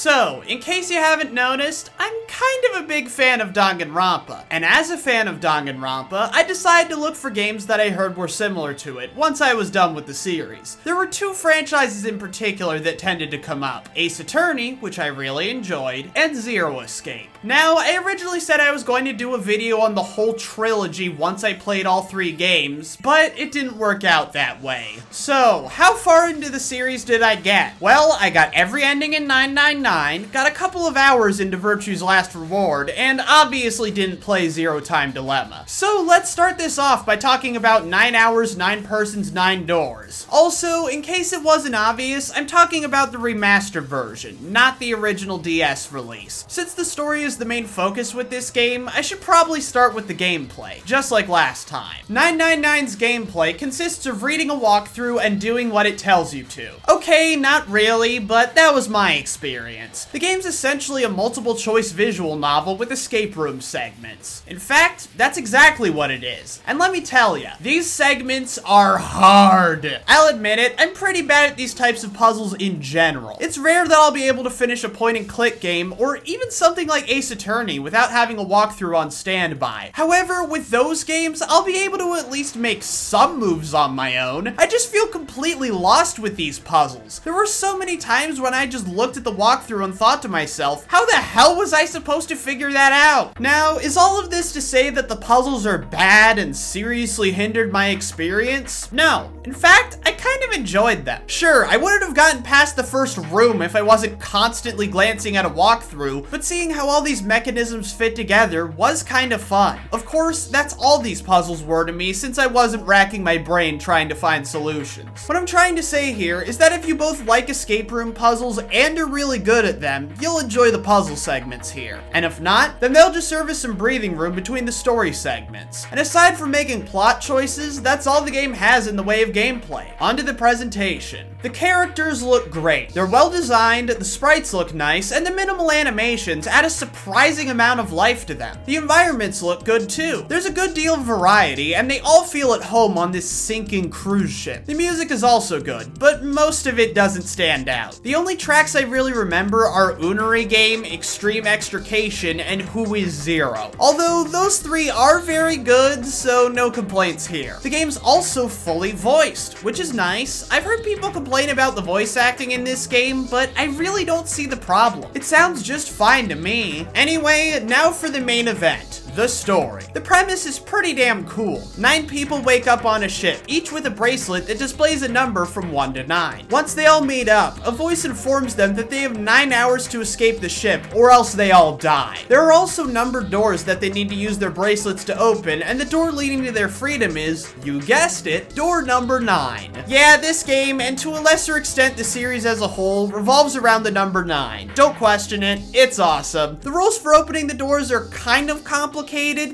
So, in case you haven't noticed, I'm kind of a big fan of Danganronpa. And as a fan of Danganronpa, I decided to look for games that I heard were similar to it once I was done with the series. There were two franchises in particular that tended to come up: Ace Attorney, which I really enjoyed, and Zero Escape. Now, I originally said I was going to do a video on the whole trilogy once I played all three games, but it didn't work out that way. So, how far into the series did I get? Well, I got every ending in 999, got a couple of hours into Virtue's Last Reward, and obviously didn't play Zero Time Dilemma. So let's start this off by talking about 9 hours, 9 persons, 9 doors. Also, in case it wasn't obvious, I'm talking about the remastered version, not the original DS release. Since the story is the main focus with this game, I should probably start with the gameplay, just like last time. 999's gameplay consists of reading a walkthrough and doing what it tells you to. Okay, not really, but that was my experience. The game's essentially a multiple choice visual novel with escape room segments. In fact, that's exactly what it is. And let me tell ya, these segments are hard. I'll admit it, I'm pretty bad at these types of puzzles in general. It's rare that I'll be able to finish a point and click game, or even something like Ace Attorney, without having a walkthrough on standby. However, with those games, I'll be able to at least make some moves on my own. I just feel completely lost with these puzzles. There were so many times when I just looked at the walkthrough and thought to myself, how the hell was I supposed to figure that out? Now, is all of this to say that the puzzles are bad and seriously hindered my experience? No. In fact, I kind of enjoyed them. Sure, I wouldn't have gotten past the first room if I wasn't constantly glancing at a walkthrough, but seeing how all these mechanisms fit together was kind of fun. Of course, that's all these puzzles were to me since I wasn't racking my brain trying to find solutions. What I'm trying to say here is that if you both like escape room puzzles and are really good at them, you'll enjoy the puzzle segments here. And if not, then they'll just serve as some breathing room between the story segments. And aside from making plot choices, that's all the game has in the way of gameplay. Onto the presentation. The characters look great. They're well designed, the sprites look nice, and the minimal animations add a surprising amount of life to them. The environments look good too. There's a good deal of variety, and they all feel at home on this sinking cruise ship. The music is also good, but most of it doesn't stand out. The only tracks I really remember are Unary Game, Extreme Extrication, and Who Is Zero. Although those three are very good, so no complaints here. The game's also fully voiced, which is nice. I've heard people complain about the voice acting in this game, but I really don't see the problem. It sounds just fine to me. Anyway, now for the main event. The story. The premise is pretty damn cool. 9 people wake up on a ship, each with a bracelet that displays a number from 1 to 9. Once they all meet up, a voice informs them that they have 9 hours to escape the ship, or else they all die. There are also numbered doors that they need to use their bracelets to open, and the door leading to their freedom is, you guessed it, door number 9. Yeah, this game, and to a lesser extent the series as a whole, revolves around the number 9. Don't question it, it's awesome. The rules for opening the doors are kind of complicated,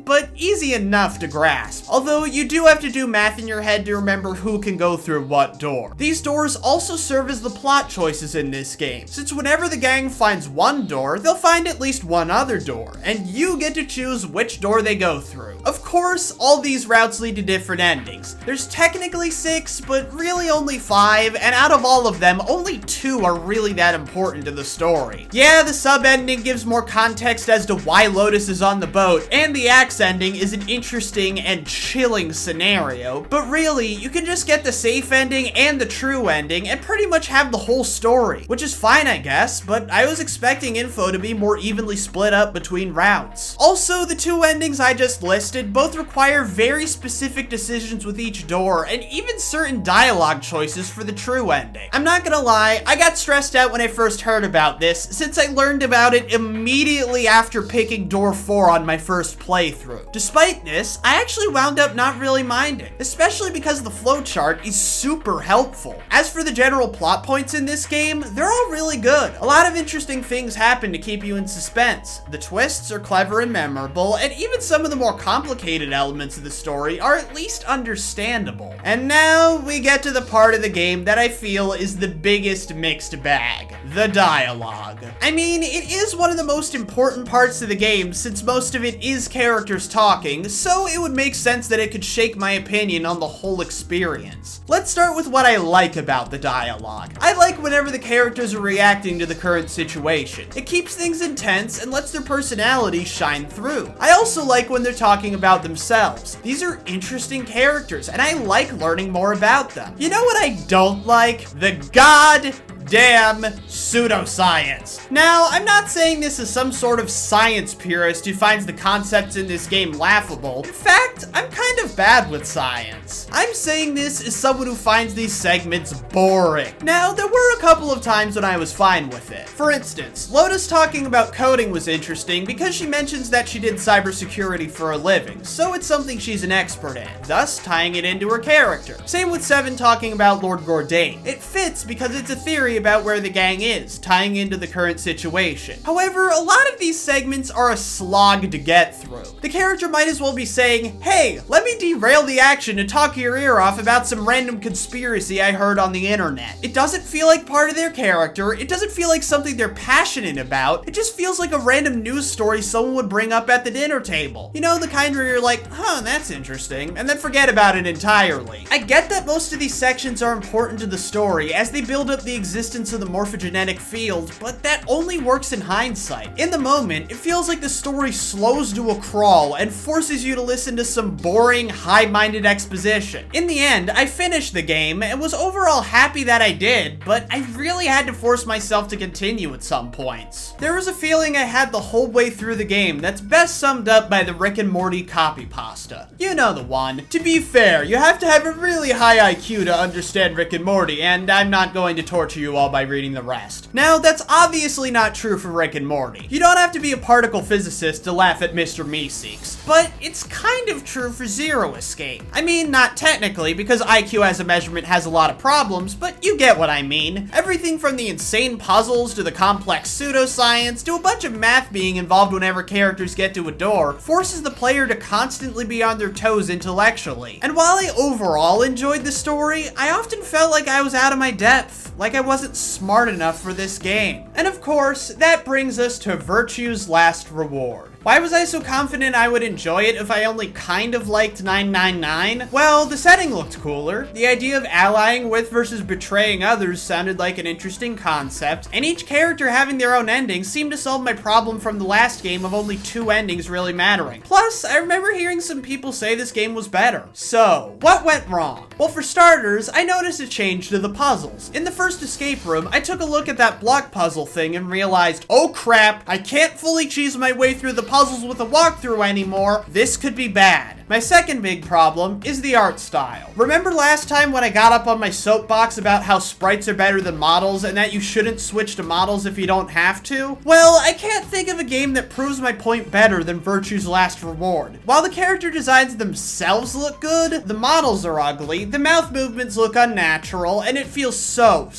but easy enough to grasp. Although you do have to do math in your head to remember who can go through what door. These doors also serve as the plot choices in this game, since whenever the gang finds one door, they'll find at least one other door, and you get to choose which door they go through. Of course, all these routes lead to different endings. There's technically 6, but really only 5, and out of all of them, only 2 are really that important to the story. Yeah, the sub-ending gives more context as to why Lotus is on the boat, and the axe ending is an interesting and chilling scenario, but really, you can just get the safe ending and the true ending and pretty much have the whole story, which is fine I guess, but I was expecting info to be more evenly split up between routes. Also, the 2 endings I just listed both require very specific decisions with each door, and even certain dialogue choices for the true ending. I'm not gonna lie, I got stressed out when I first heard about this, since I learned about it immediately after picking door 4 on my first playthrough. Despite this, I actually wound up not really minding, especially because the flowchart is super helpful. As for the general plot points in this game, they're all really good. A lot of interesting things happen to keep you in suspense. The twists are clever and memorable, and even some of the more complicated elements of the story are at least understandable. And now we get to the part of the game that I feel is the biggest mixed bag: the dialogue. I mean, it is one of the most important parts of the game since most of it is is characters talking, so it would make sense that it could shake my opinion on the whole experience. Let's start with what I like about the dialogue. I like whenever the characters are reacting to the current situation. It keeps things intense and lets their personality shine through. I also like when they're talking about themselves. These are interesting characters, and I like learning more about them. You know what I don't like? The goddamn pseudoscience. Now, I'm not saying this as some sort of science purist who finds the concepts in this game laughable. In fact, I'm kind of bad with science. I'm saying this as someone who finds these segments boring. Now, there were a couple of times when I was fine with it. For instance, Lotus talking about coding was interesting because she mentions that she did cybersecurity for a living, so it's something she's an expert in, thus tying it into her character. Same with Seven talking about Lord Gordain. It fits because it's a theory about where the gang is, tying into the current situation. However, a lot of these segments are a slog to get through. The character might as well be saying, hey, let me derail the action to talk your ear off about some random conspiracy I heard on the internet. It doesn't feel like part of their character, it doesn't feel like something they're passionate about, it just feels like a random news story someone would bring up at the dinner table. You know, the kind where you're like, huh, that's interesting, and then forget about it entirely. I get that most of these sections are important to the story as they build up the existence of the morphogenetic field, but that only works in hindsight. In the moment, it feels like the story slows to a crawl and forces you to listen to some boring, high-minded exposition. In the end, I finished the game and was overall happy that I did, but I really had to force myself to continue at some points. There was a feeling I had the whole way through the game that's best summed up by the Rick and Morty copy pasta. You know the one. To be fair, you have to have a really high IQ to understand Rick and Morty, and I'm not going to torture you all by reading the rest. Now, that's obviously not true for Rick and Morty. You don't have to be a particle physicist to laugh at Mr. Meeseeks, but it's kind of true for Zero Escape. I mean, not technically, because IQ as a measurement has a lot of problems, but you get what I mean. Everything from the insane puzzles to the complex pseudoscience to a bunch of math being involved whenever characters get to a door forces the player to constantly be on their toes intellectually. And while I overall enjoyed the story, I often felt like I was out of my depth, like I wasn't smart enough for this game. And of course, that brings us to Virtue's Last Reward. Why was I so confident I would enjoy it if I only kind of liked 999? Well, the setting looked cooler. The idea of allying with versus betraying others sounded like an interesting concept, and each character having their own ending seemed to solve my problem from the last game of only 2 endings really mattering. Plus, I remember hearing some people say this game was better. So, what went wrong? Well, for starters, I noticed a change to the puzzles. In the first escape room, I took a look at that block puzzle thing and realized, oh crap, I can't fully cheese my way through the puzzles with a walkthrough anymore. This could be bad. My second big problem is the art style. Remember last time when I got up on my soapbox about how sprites are better than models and that you shouldn't switch to models if you don't have to? Well, I can't think of a game that proves my point better than Virtue's Last Reward. While the character designs themselves look good, the models are ugly, the mouth movements look unnatural, and it feels so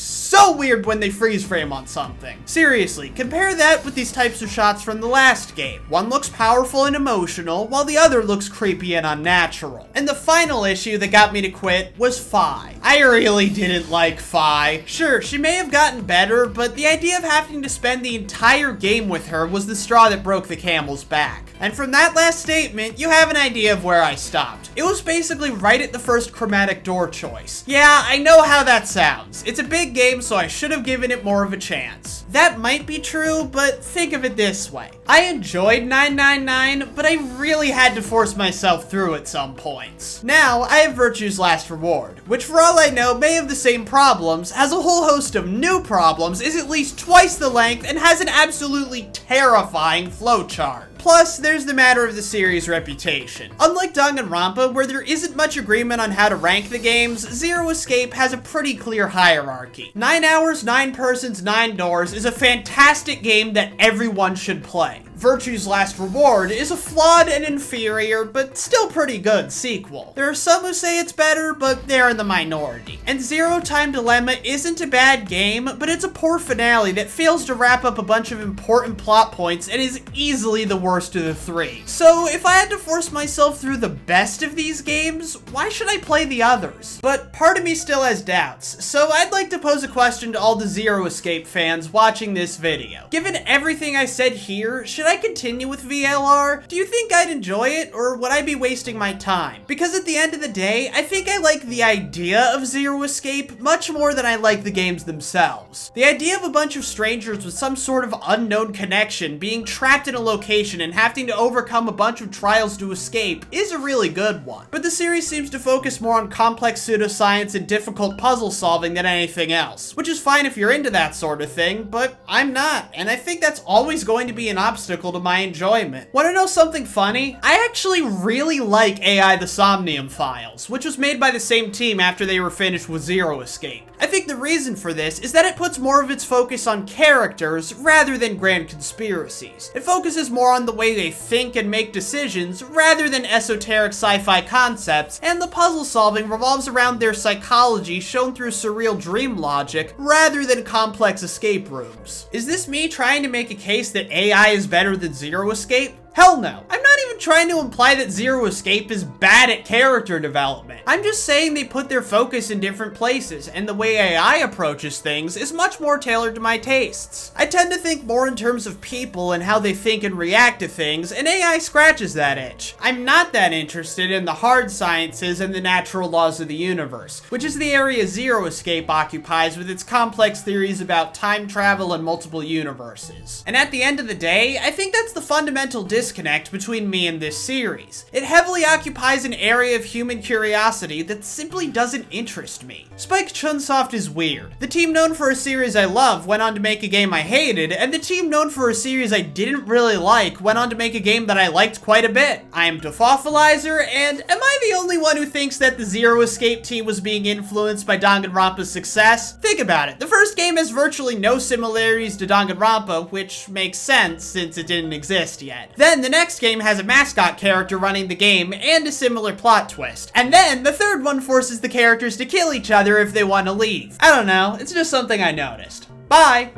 weird when they freeze frame on something. Seriously, compare that with these types of shots from the last game. One looks powerful and emotional, while the other looks creepy and unnatural. And the final issue that got me to quit was Fi. I really didn't like Fi. Sure, she may have gotten better, but the idea of having to spend the entire game with her was the straw that broke the camel's back. And from that last statement, you have an idea of where I stopped. It was basically right at the first chromatic door choice. Yeah, I know how that sounds. It's a big game, so I should have given it more of a chance. That might be true, but think of it this way. I enjoyed 999, but I really had to force myself through at some points. Now, I have Virtue's Last Reward, which for all I know may have the same problems, has a whole host of new problems, is at least twice the length, and has an absolutely terrifying flowchart. Plus, there's the matter of the series' reputation. Unlike Danganronpa, where there isn't much agreement on how to rank the games, Zero Escape has a pretty clear hierarchy. 9 hours, 9 persons, 9 doors is a fantastic game that everyone should play. Virtue's Last Reward is a flawed and inferior, but still pretty good sequel. There are some who say it's better, but they're in the minority. And Zero Time Dilemma isn't a bad game, but it's a poor finale that fails to wrap up a bunch of important plot points and is easily the worst of the 3. So if I had to force myself through the best of these games, why should I play the others? But part of me still has doubts, so I'd like to pose a question to all the Zero Escape fans watching this video. Given everything I said here, should I I continue with VLR? Do you think I'd enjoy it, or would I be wasting my time? Because at the end of the day, I think I like the idea of Zero Escape much more than I like the games themselves. The idea of a bunch of strangers with some sort of unknown connection being trapped in a location and having to overcome a bunch of trials to escape is a really good one. But the series seems to focus more on complex pseudoscience and difficult puzzle solving than anything else, which is fine if you're into that sort of thing, but I'm not, and I think that's always going to be an obstacle to my enjoyment. Want to know something funny? I actually really like AI The Somnium Files, which was made by the same team after they were finished with Zero Escape. I think the reason for this is that it puts more of its focus on characters rather than grand conspiracies. It focuses more on the way they think and make decisions rather than esoteric sci-fi concepts, and the puzzle solving revolves around their psychology shown through surreal dream logic rather than complex escape rooms. Is this me trying to make a case that AI is better than Zero Escape? Hell no. I'm not even trying to imply that Zero Escape is bad at character development. I'm just saying they put their focus in different places, and the way AI approaches things is much more tailored to my tastes. I tend to think more in terms of people and how they think and react to things, and AI scratches that itch. I'm not that interested in the hard sciences and the natural laws of the universe, which is the area Zero Escape occupies with its complex theories about time travel and multiple universes. And at the end of the day, I think that's the fundamental disconnect between me and this series. It heavily occupies an area of human curiosity that simply doesn't interest me. Spike Chunsoft is weird. The team known for a series I love went on to make a game I hated, and the team known for a series I didn't really like went on to make a game that I liked quite a bit. I am Defoffalizer, and am I the only one who thinks that the Zero Escape team was being influenced by Danganronpa's success? Think about it. The first game has virtually no similarities to Danganronpa, which makes sense since it didn't exist yet. Then the next game has a mascot character running the game and a similar plot twist. And then the third one forces the characters to kill each other if they want to leave. I don't know, it's just something I noticed. Bye!